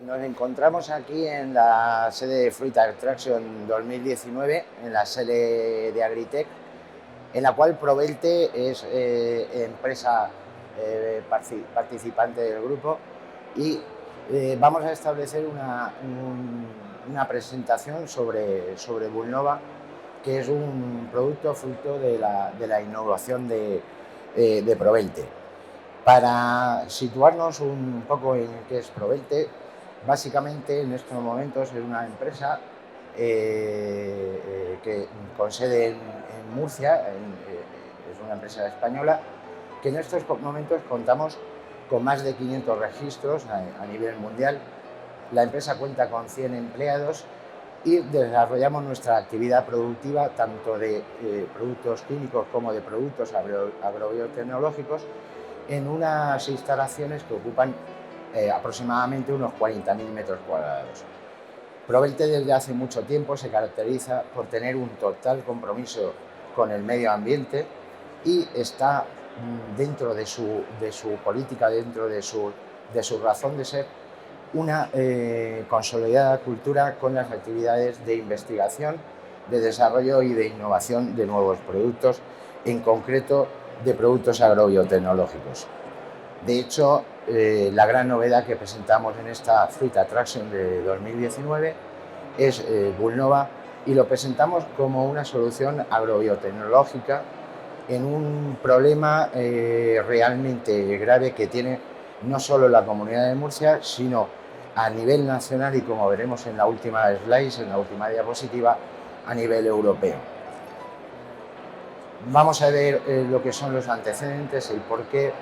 Nos encontramos aquí en la sede de Fruit Attraction 2019, en la sede de Agritech, en la cual Provelte es empresa participante del grupo y vamos a establecer una presentación sobre Bulnova, que es un producto fruto de la innovación de Provelte. Para situarnos un poco en qué es Provelte, básicamente en estos momentos es una empresa que con sede en Murcia, es una empresa española, que en estos momentos contamos con más de 500 registros a nivel mundial. La empresa cuenta con 100 empleados y desarrollamos nuestra actividad productiva tanto de productos químicos como de productos agrobiotecnológicos en unas instalaciones que ocupan aproximadamente unos 40.000 metros cuadrados. Provelte desde hace mucho tiempo se caracteriza por tener un total compromiso con el medio ambiente y está dentro de su política, dentro de su razón de ser, una consolidada cultura con las actividades de investigación, de desarrollo y de innovación de nuevos productos, en concreto de productos agrobiotecnológicos. De hecho, la gran novedad que presentamos en esta Fruit Attraction de 2019 es Bulnova, y lo presentamos como una solución agrobiotecnológica en un problema realmente grave que tiene no solo la Comunidad de Murcia, sino a nivel nacional y, como veremos en la última slide, en la última diapositiva, a nivel europeo. Vamos a ver lo que son los antecedentes, el por qué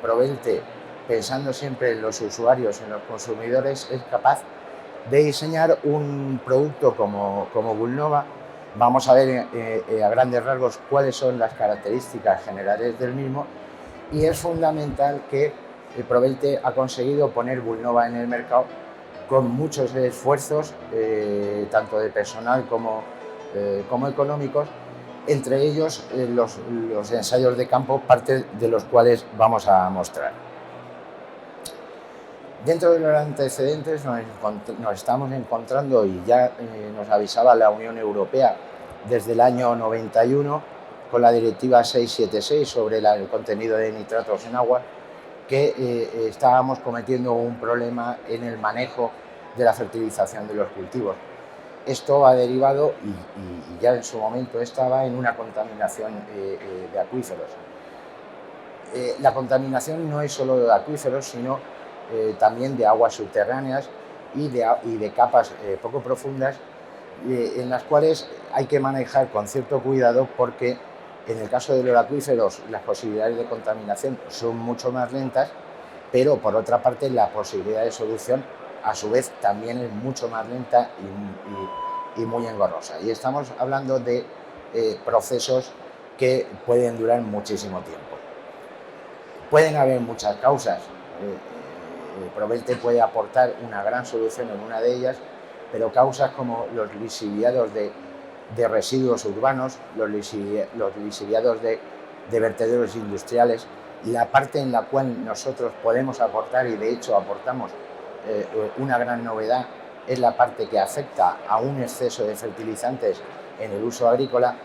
Provelte, pensando siempre en los usuarios, en los consumidores, es capaz de diseñar un producto como Bulnova. Vamos a ver a grandes rasgos cuáles son las características generales del mismo, y es fundamental que Provelte ha conseguido poner Bulnova en el mercado con muchos esfuerzos, tanto de personal como económicos, entre ellos los ensayos de campo, parte de los cuales vamos a mostrar. Dentro de los antecedentes nos estamos encontrando, y ya nos avisaba la Unión Europea desde el año 91 con la Directiva 676 sobre el contenido de nitratos en agua, que estábamos cometiendo un problema en el manejo de la fertilización de los cultivos. Esto ha derivado, y ya en su momento estaba, en una contaminación de acuíferos. La contaminación no es solo de acuíferos, sino también de aguas subterráneas y de capas poco profundas, en las cuales hay que manejar con cierto cuidado, porque en el caso de los acuíferos las posibilidades de contaminación son mucho más lentas, pero por otra parte la posibilidad de solución a su vez también es mucho más lenta y muy engorrosa. Y estamos hablando de procesos que pueden durar muchísimo tiempo. Pueden haber muchas causas. Provelte puede aportar una gran solución en una de ellas, pero causas como los lixiviados de residuos urbanos, los lixiviados de vertederos industriales, y la parte en la cual nosotros podemos aportar, y de hecho aportamos una gran novedad, es la parte que afecta a un exceso de fertilizantes en el uso agrícola.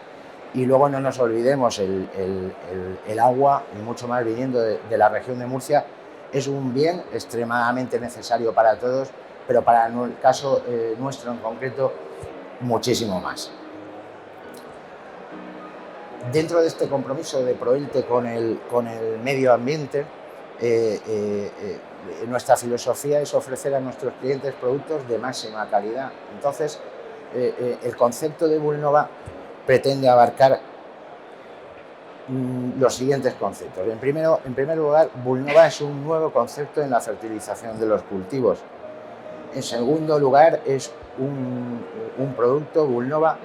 Y luego no nos olvidemos, el agua, y mucho más viniendo de la región de Murcia, es un bien extremadamente necesario para todos, pero para el caso nuestro en concreto, muchísimo más. Dentro de este compromiso de Provelte con el medio ambiente, nuestra filosofía es ofrecer a nuestros clientes productos de máxima calidad. Entonces, el concepto de Bulnova pretende abarcar los siguientes conceptos. En primer lugar, Bulnova es un nuevo concepto en la fertilización de los cultivos. En segundo lugar, es un producto, Bulnova,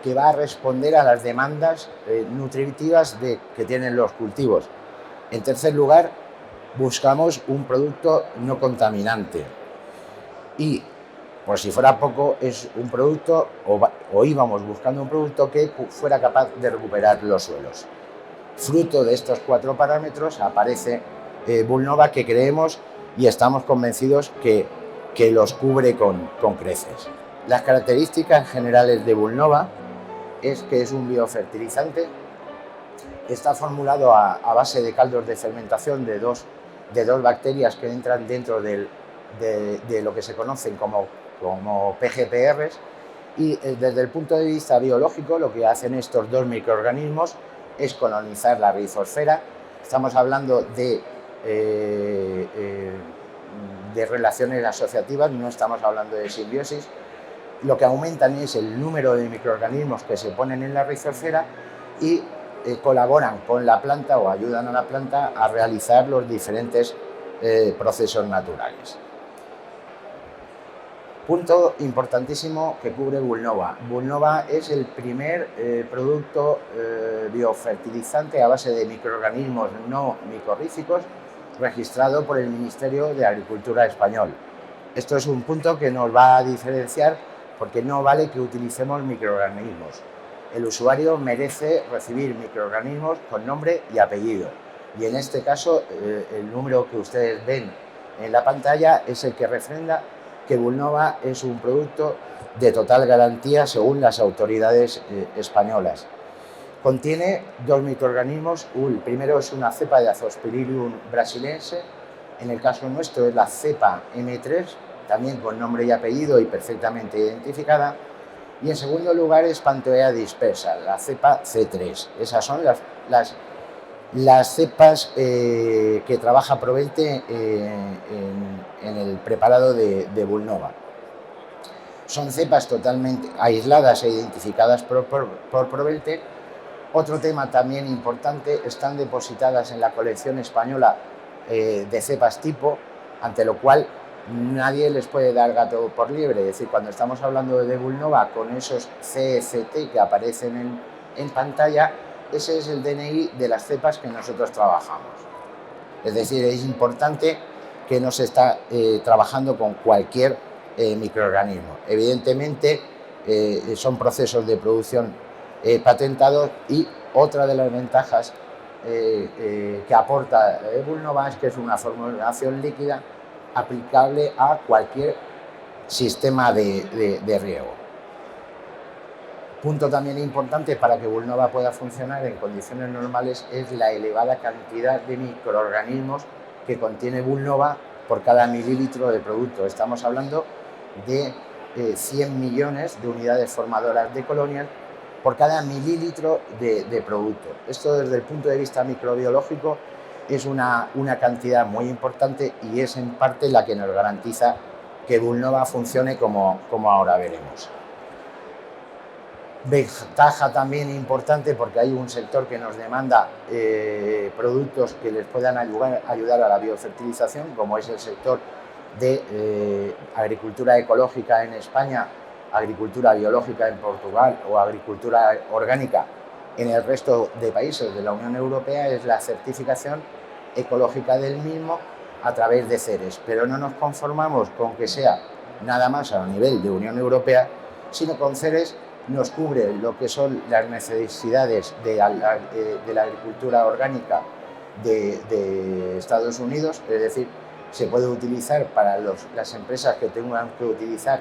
que va a responder a las demandas nutritivas que tienen los cultivos. En tercer lugar, buscamos un producto no contaminante. Y, por si fuera poco, es un producto, o íbamos buscando un producto que fuera capaz de recuperar los suelos. Fruto de estos 4 parámetros aparece Bulnova, que creemos y estamos convencidos que que los cubre con creces. Las características generales de Bulnova es que es un biofertilizante, está formulado a base de caldos de fermentación de dos bacterias que entran dentro de lo que se conocen como PGPRs, y desde el punto de vista biológico lo que hacen estos dos microorganismos es colonizar la rizosfera. Estamos hablando de relaciones asociativas, no estamos hablando de simbiosis. Lo que aumentan es el número de microorganismos que se ponen en la rizosfera y colaboran con la planta o ayudan a la planta a realizar los diferentes procesos naturales. Punto importantísimo que cubre Bulnova. Bulnova es el primer producto biofertilizante a base de microorganismos no micorrízicos registrado por el Ministerio de Agricultura español. Esto es un punto que nos va a diferenciar porque no vale que utilicemos microorganismos. El usuario merece recibir microorganismos con nombre y apellido. Y en este caso, el número que ustedes ven en la pantalla es el que refrenda que Bulnova es un producto de total garantía según las autoridades españolas. Contiene dos microorganismos. El primero es una cepa de Azospirillum brasiliense. En el caso nuestro es la cepa M3, también con nombre y apellido y perfectamente identificada. Y en segundo lugar es Pantoea dispersa, la cepa C3. Esas son las cepas que trabaja Provelte en el preparado de Bulnova. Son cepas totalmente aisladas e identificadas por Provelte. Otro tema también importante, están depositadas en la colección española de cepas tipo, ante lo cual nadie les puede dar gato por liebre. Es decir, cuando estamos hablando de Bulnova con esos CFT que aparecen en pantalla, ese es el DNI de las cepas que nosotros trabajamos. Es decir, es importante que no se está trabajando con cualquier microorganismo. Evidentemente, son procesos de producción patentados, y otra de las ventajas que aporta Bulnova es que es una formulación líquida aplicable a cualquier sistema de riego. Punto también importante para que Bulnova pueda funcionar en condiciones normales es la elevada cantidad de microorganismos que contiene Bulnova por cada mililitro de producto. Estamos hablando de 100 millones de unidades formadoras de colonias por cada mililitro de producto. Esto desde el punto de vista microbiológico es una cantidad muy importante y es en parte la que nos garantiza que Bulnova funcione como ahora veremos. Ventaja también importante porque hay un sector que nos demanda productos que les puedan ayudar a la biofertilización, como es el sector de agricultura ecológica en España, agricultura biológica en Portugal o agricultura orgánica en el resto de países de la Unión Europea, es la certificación ecológica del mismo a través de CERES. Pero no nos conformamos con que sea nada más a nivel de Unión Europea, sino con CERES nos cubre lo que son las necesidades de la agricultura orgánica de Estados Unidos, es decir, se puede utilizar para las empresas que tengan que utilizar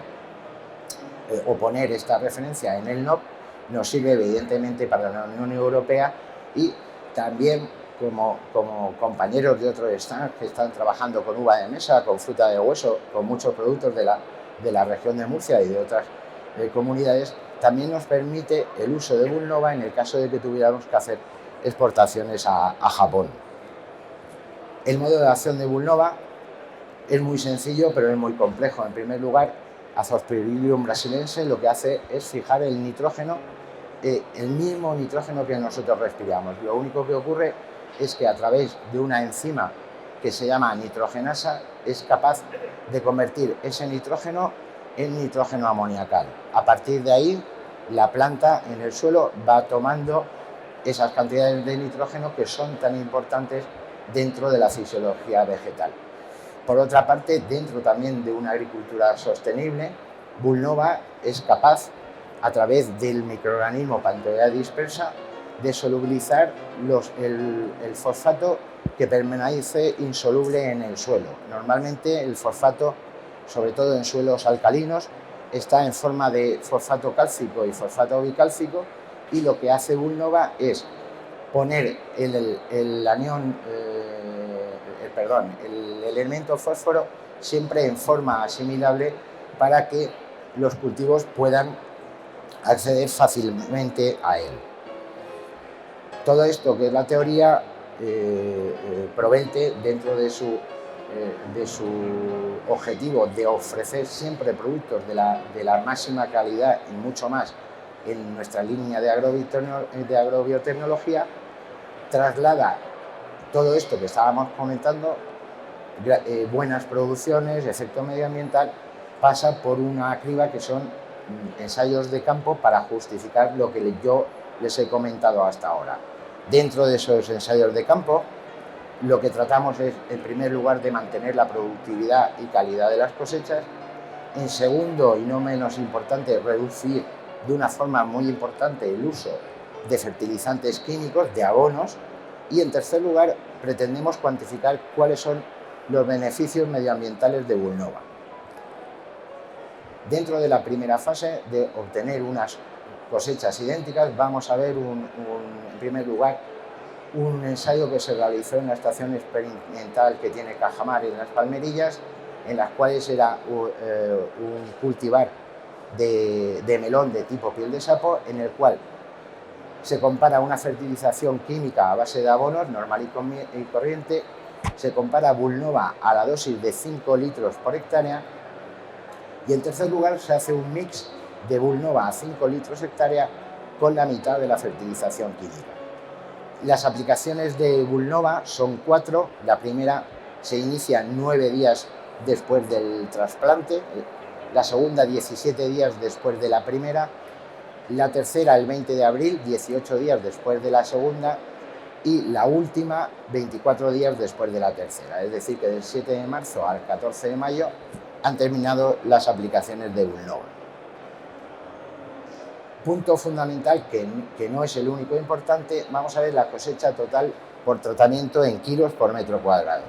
o poner esta referencia en el NOP, nos sirve evidentemente para la Unión Europea, y también como compañeros de otros stands que están trabajando con uva de mesa, con fruta de hueso, con muchos productos de la región de Murcia y de otras comunidades, también nos permite el uso de Bulnova en el caso de que tuviéramos que hacer exportaciones a Japón. El modo de acción de Bulnova es muy sencillo, pero es muy complejo. En primer lugar, Azospirillum brasiliense lo que hace es fijar el nitrógeno, el mismo nitrógeno que nosotros respiramos. Lo único que ocurre es que a través de una enzima que se llama nitrogenasa es capaz de convertir ese nitrógeno en nitrógeno amoniacal. A partir de ahí, la planta en el suelo va tomando esas cantidades de nitrógeno que son tan importantes dentro de la fisiología vegetal. Por otra parte, dentro también de una agricultura sostenible, Bulnova es capaz, a través del microorganismo Pantoea dispersa, de solubilizar el fosfato que permanece insoluble en el suelo. Normalmente el fosfato sobre todo en suelos alcalinos, está en forma de fosfato cálcico y fosfato bicálcico, y lo que hace Bulnova es poner el anión, el elemento fósforo siempre en forma asimilable para que los cultivos puedan acceder fácilmente a él. Todo esto, que es la teoría, Provente, dentro de su objetivo de ofrecer siempre productos de la máxima calidad y mucho más en nuestra línea de agrobiotecnología, traslada todo esto que estábamos comentando, buenas producciones, efecto medioambiental, pasa por una criba que son ensayos de campo para justificar lo que yo les he comentado hasta ahora. Dentro de esos ensayos de campo, lo que tratamos es, en primer lugar, de mantener la productividad y calidad de las cosechas. En segundo, y no menos importante, reducir de una forma muy importante el uso de fertilizantes químicos, de abonos. Y en tercer lugar, pretendemos cuantificar cuáles son los beneficios medioambientales de Bulnova. Dentro de la primera fase de obtener unas cosechas idénticas, vamos a ver, en primer lugar, un ensayo que se realizó en la estación experimental que tiene Cajamar en Las Palmerillas, en las cuales era un cultivar de melón de tipo piel de sapo, en el cual se compara una fertilización química a base de abonos normal y corriente, se compara Bulnova a la dosis de 5 litros por hectárea, y en tercer lugar se hace un mix de Bulnova a 5 litros hectárea con la mitad de la fertilización química. Las aplicaciones de Bulnova son 4. La primera se inicia 9 días después del trasplante, la segunda 17 días después de la primera, la tercera el 20 de abril, 18 días después de la segunda, y la última 24 días después de la tercera. Es decir, que del 7 de marzo al 14 de mayo han terminado las aplicaciones de Bulnova. Punto fundamental, que no es el único importante, vamos a ver la cosecha total por tratamiento en kilos por metro cuadrado.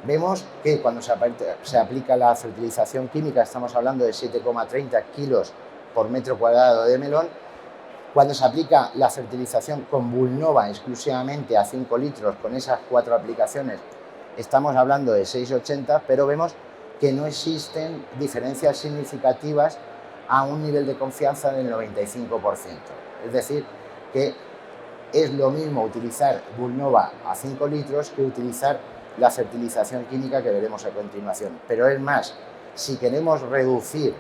Vemos que cuando se aplica la fertilización química estamos hablando de 7,30 kilos por metro cuadrado de melón. Cuando se aplica la fertilización con Bulnova exclusivamente a 5 litros, con esas 4 aplicaciones, estamos hablando de 6,80, pero vemos que no existen diferencias significativas a un nivel de confianza del 95%. Es decir, que es lo mismo utilizar Bulnova a 5 litros que utilizar la fertilización química que veremos a continuación. Pero es más, si queremos reducir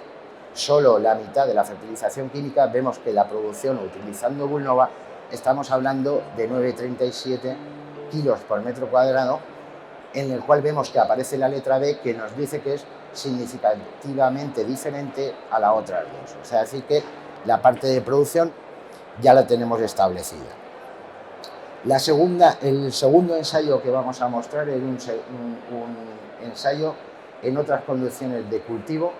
solo la mitad de la fertilización química, vemos que la producción utilizando Bulnova estamos hablando de 9,37 kilos por metro cuadrado, en el cual vemos que aparece la letra B, que nos dice que es significativamente diferente a la otra dos. O sea, decir que la parte de producción ya la tenemos establecida. El segundo ensayo que vamos a mostrar es un ensayo en otras condiciones de cultivo,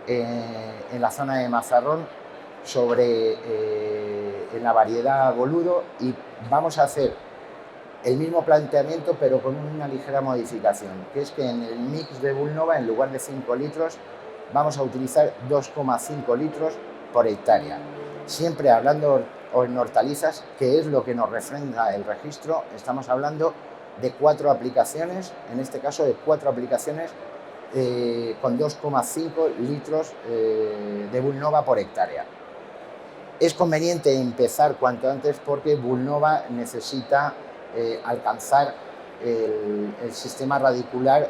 en la zona de Mazarrón, en la variedad boludo, y vamos a hacer el mismo planteamiento pero con una ligera modificación, que es que en el mix de Bulnova, en lugar de 5 litros, vamos a utilizar 2,5 litros por hectárea. Siempre hablando en hortalizas, que es lo que nos refrenda el registro, estamos hablando de 4 aplicaciones, en este caso de 4 aplicaciones con 2,5 litros de Bulnova por hectárea. Es conveniente empezar cuanto antes porque Bulnova necesita alcanzar el sistema radicular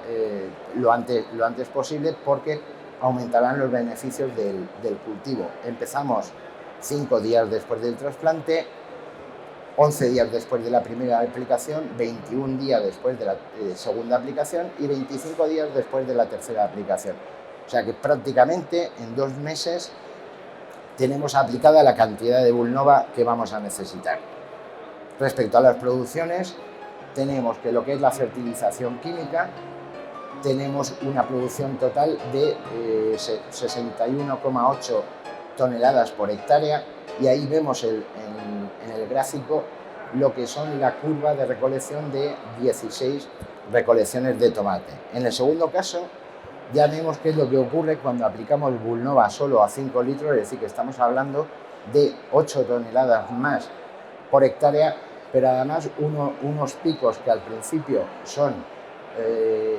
lo antes posible, porque aumentarán los beneficios del cultivo. Empezamos 5 días después del trasplante, 11 días después de la primera aplicación, 21 días después de la segunda aplicación y 25 días después de la tercera aplicación. O sea que prácticamente en 2 meses tenemos aplicada la cantidad de Bulnova que vamos a necesitar. Respecto a las producciones, tenemos que lo que es la fertilización química, tenemos una producción total de 61,8 toneladas por hectárea, y ahí vemos en el gráfico lo que son la curva de recolección de 16 recolecciones de tomate. En el segundo caso, ya vemos qué es lo que ocurre cuando aplicamos Vulnova solo a 5 litros, es decir, que estamos hablando de 8 toneladas más por hectárea, pero además unos picos que al principio son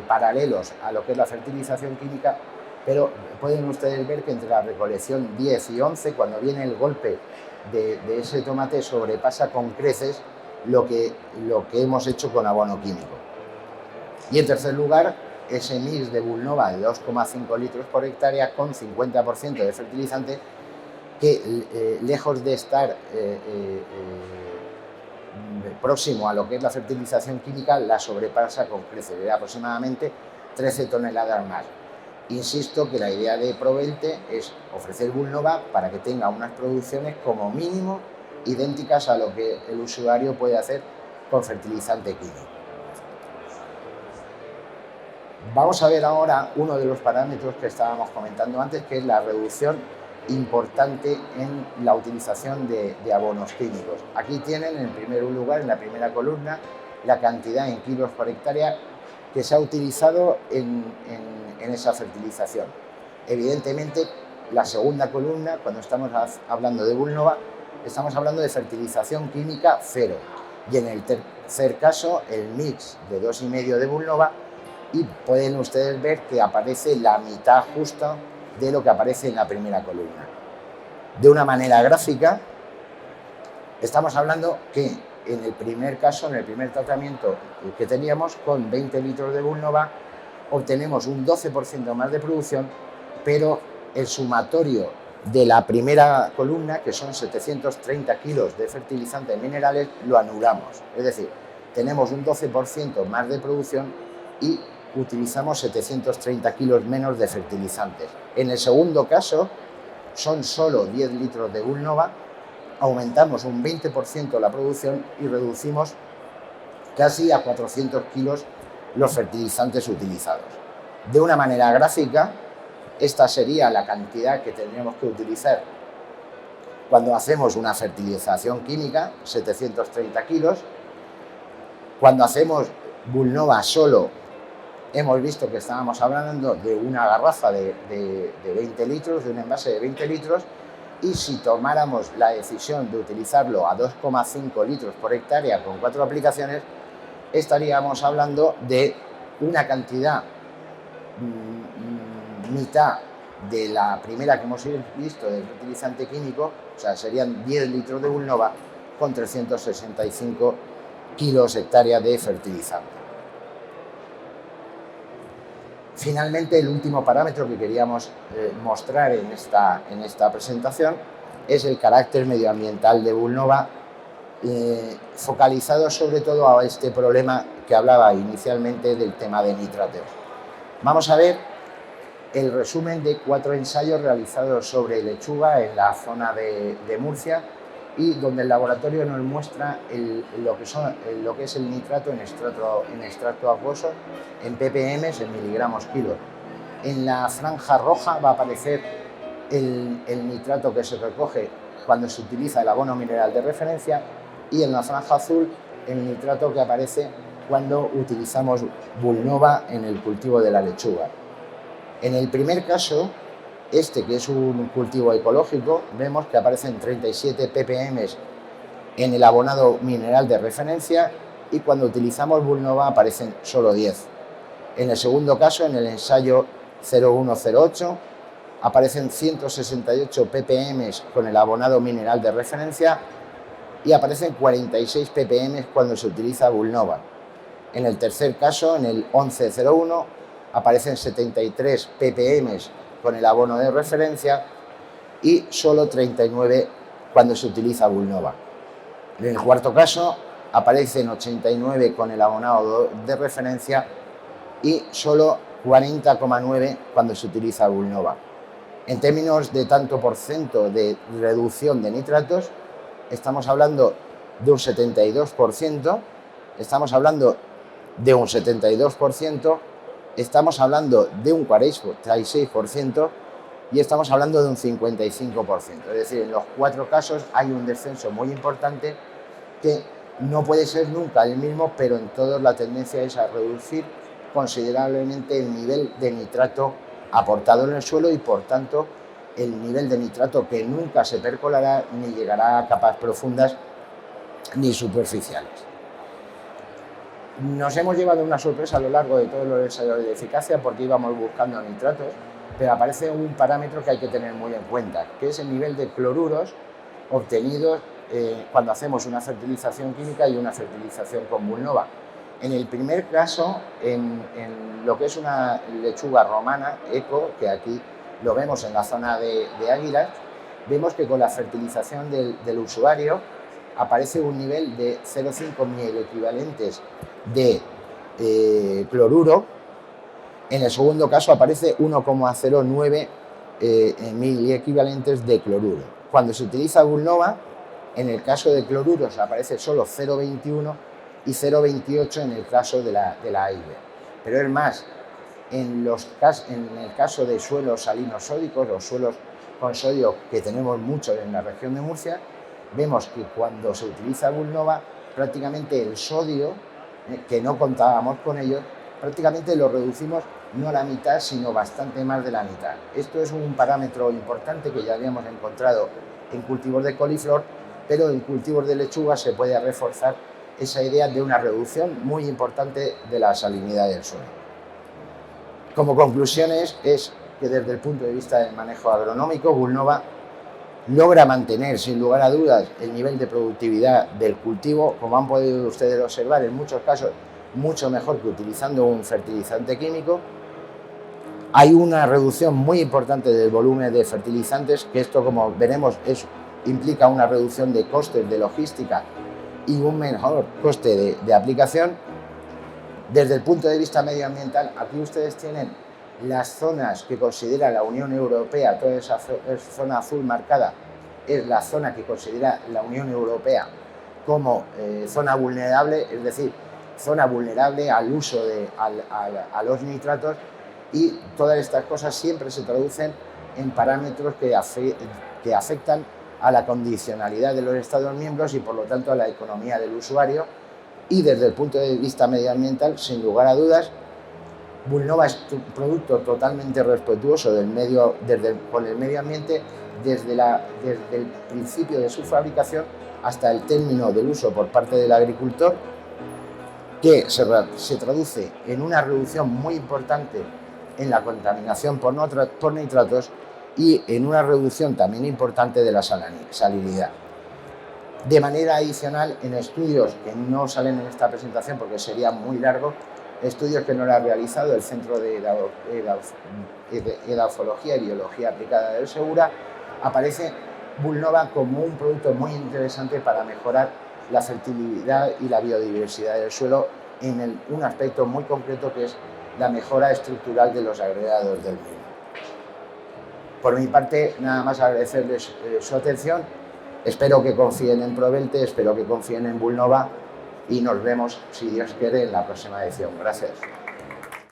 paralelos a lo que es la fertilización química, pero pueden ustedes ver que entre la recolección 10 y 11, cuando viene el golpe de ese tomate, sobrepasa con creces lo que hemos hecho con abono químico. Y en tercer lugar, ese mix de Vulnova de 2,5 litros por hectárea con 50% de fertilizante, que lejos de estar próximo a lo que es la fertilización química, la sobrepasa con creces, de aproximadamente 13 toneladas más. Insisto que la idea de Provelte es ofrecer Vulnova para que tenga unas producciones como mínimo idénticas a lo que el usuario puede hacer con fertilizante químico. Vamos a ver ahora uno de los parámetros que estábamos comentando antes, que es la reducción importante en la utilización de abonos químicos. Aquí tienen en primer lugar, en la primera columna, la cantidad en kilos por hectárea que se ha utilizado en esa fertilización. Evidentemente, la segunda columna, cuando estamos hablando de Vulnova, estamos hablando de fertilización química cero. Y en el tercer caso, el mix de 2,5 de Vulnova, y pueden ustedes ver que aparece la mitad justa de lo que aparece en la primera columna. De una manera gráfica, estamos hablando que en el primer caso, en el primer tratamiento que teníamos, con 20 litros de Vulnova, obtenemos un 12% más de producción, pero el sumatorio de la primera columna, que son 730 kilos de fertilizantes minerales, lo anulamos. Es decir, tenemos un 12% más de producción y utilizamos 730 kilos menos de fertilizantes. En el segundo caso, son solo 10 litros de Vulnova, aumentamos un 20% la producción y reducimos casi a 400 kilos los fertilizantes utilizados. De una manera gráfica, esta sería la cantidad que tendríamos que utilizar cuando hacemos una fertilización química, 730 kilos. Cuando hacemos Vulnova solo, hemos visto que estábamos hablando de una garrafa de 20 litros, de un envase de 20 litros, y si tomáramos la decisión de utilizarlo a 2,5 litros por hectárea con 4 aplicaciones, estaríamos hablando de una cantidad mitad de la primera que hemos visto del fertilizante químico, o sea, serían 10 litros de Vulnova con 365 kilos hectárea de fertilizante. Finalmente, el último parámetro que queríamos mostrar en esta presentación es el carácter medioambiental de Vulnova, focalizado sobre todo a este problema que hablaba inicialmente del tema de nitrateo. Vamos a ver el resumen de 4 ensayos realizados sobre lechuga en la zona de Murcia, y donde el laboratorio nos muestra lo que es el nitrato en extracto acuoso, en ppm, en miligramos kilo. En la franja roja va a aparecer el nitrato que se recoge cuando se utiliza el abono mineral de referencia, y en la franja azul el nitrato que aparece cuando utilizamos Vulnova en el cultivo de la lechuga. En el primer caso, que es un cultivo ecológico, vemos que aparecen 37 ppm en el abonado mineral de referencia, y cuando utilizamos Vulnova aparecen solo 10. En el segundo caso, en el ensayo 0108, aparecen 168 ppm con el abonado mineral de referencia y aparecen 46 ppm cuando se utiliza Vulnova. En el tercer caso, en el 1101, aparecen 73 ppm con el abono de referencia y solo 39 cuando se utiliza Vulnova. En el cuarto caso, aparecen 89 con el abonado de referencia y solo 40,9 cuando se utiliza Vulnova. En términos de tanto por ciento de reducción de nitratos, estamos hablando de un 72%, estamos hablando de un 72%, estamos hablando de un 46% y estamos hablando de un 55%. Es decir, en los 4 casos hay un descenso muy importante que no puede ser nunca el mismo, pero en todos la tendencia es a reducir considerablemente el nivel de nitrato aportado en el suelo y por tanto el nivel de nitrato que nunca se percolará ni llegará a capas profundas ni superficiales. Nos hemos llevado una sorpresa a lo largo de todos los ensayos de eficacia porque íbamos buscando nitratos, pero aparece un parámetro que hay que tener muy en cuenta, que es el nivel de cloruros obtenidos cuando hacemos una fertilización química y una fertilización con Bulnova. En el primer caso, en lo que es una lechuga romana eco, que aquí lo vemos en la zona de Águilas, vemos que con la fertilización del usuario aparece un nivel de 0,5 mielequivalentes de cloruro. En el segundo caso aparece 1,09 miliequivalentes de cloruro. Cuando se utiliza Bulnova, en el caso de cloruros aparece solo 0,21 y 0,28 en el caso de la AIB. Pero es más, en el caso de suelos salinosódicos, los suelos con sodio que tenemos muchos en la región de Murcia, vemos que cuando se utiliza Bulnova, prácticamente el sodio, que no contábamos con ello, prácticamente lo reducimos no a la mitad, sino bastante más de la mitad. Esto es un parámetro importante que ya habíamos encontrado en cultivos de coliflor, pero en cultivos de lechuga se puede reforzar esa idea de una reducción muy importante de la salinidad del suelo. Como conclusiones es que desde el punto de vista del manejo agronómico, Bulnova logra mantener sin lugar a dudas el nivel de productividad del cultivo, como han podido ustedes observar en muchos casos, mucho mejor que utilizando un fertilizante químico. Hay una reducción muy importante del volumen de fertilizantes, que esto, como veremos, implica una reducción de costes de logística y un mejor coste de aplicación. Desde el punto de vista medioambiental, aquí ustedes tienen las zonas que considera la Unión Europea, toda esa zona azul marcada es la zona que considera la Unión Europea como zona vulnerable, es decir, zona vulnerable al uso a los nitratos, y todas estas cosas siempre se traducen en parámetros que afectan a la condicionalidad de los Estados miembros y por lo tanto a la economía del usuario. Y desde el punto de vista medioambiental, sin lugar a dudas, Bulnova es un producto totalmente respetuoso con el medio ambiente desde el principio de su fabricación hasta el término del uso por parte del agricultor, que se traduce en una reducción muy importante en la contaminación por nitratos y en una reducción también importante de la salinidad. De manera adicional, en estudios que no salen en esta presentación porque sería muy largo, estudios que nos ha realizado el Centro de Edafología y Biología Aplicada del Segura, aparece Bulnova como un producto muy interesante para mejorar la fertilidad y la biodiversidad del suelo en un aspecto muy concreto, que es la mejora estructural de los agregados del mismo. Por mi parte, nada más agradecerles su atención. Espero que confíen en Provelte, espero que confíen en Bulnova y nos vemos, si Dios quiere, en la próxima edición. Gracias.